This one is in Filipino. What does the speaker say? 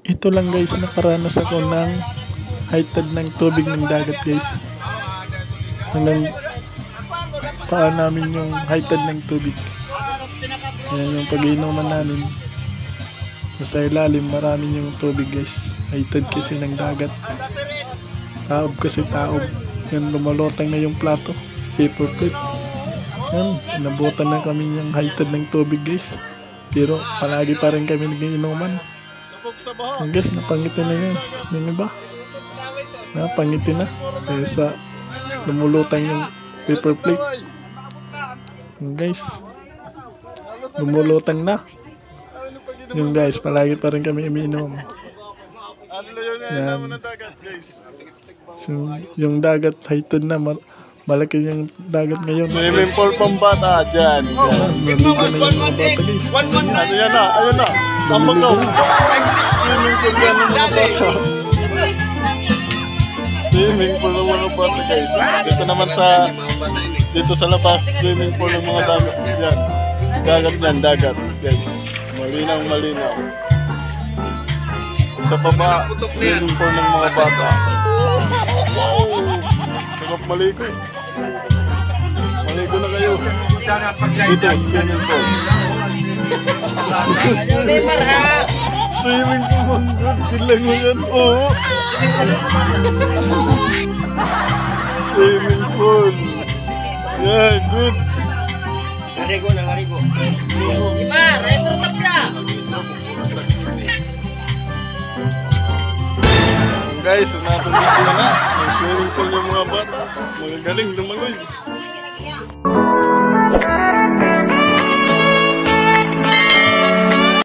Ito lang guys, nakaranas ako ng high tide ng tubig ng dagat guys. Hanggang paa namin yung high tide ng tubig. Yan yung pag-iinuman namin. Sa ilalim maraming yung tubig guys. High tide kasi ng dagat. Taob kasi taob. Yan, lumalotang na yung plato. Paper plate. Yan, nabutan na kami yung high tide ng tubig guys. Pero palagi pa rin kami nag-iinuman. Ang guys, napangitin na yun. Yung iba napangitin na kaya sa lumulutang yung paper plate. Yung guys, lumulutang na. Yung guys, palagi pa rin kami umiinom. Yan. So, yung dagat high tide na, malaki yung dagat ngayon. Swimming pool pambata dyan. Naligo na yung mga bata guys. Ano yan na? Ayun na. Tambag daw. Swimming pool yan ng mga bata. Swimming pool ng mga bata guys. Dito sa labas, swimming pool ng mga dagat. Yan. Dagat yan, dagat guys. Malinaw, malinaw. Sa baba, swimming pool ng mga bata. Sarap maligo. Maligo na kayo. Dito, swimming pool. Swimming pool. Bilang mo yan. Oo. Swimming pool. Yeah, good. Narigo na, narigo. Iba, retro tapla. Guys, natulog na. May swimming pool yung mga bata. Magagaling lumagoy.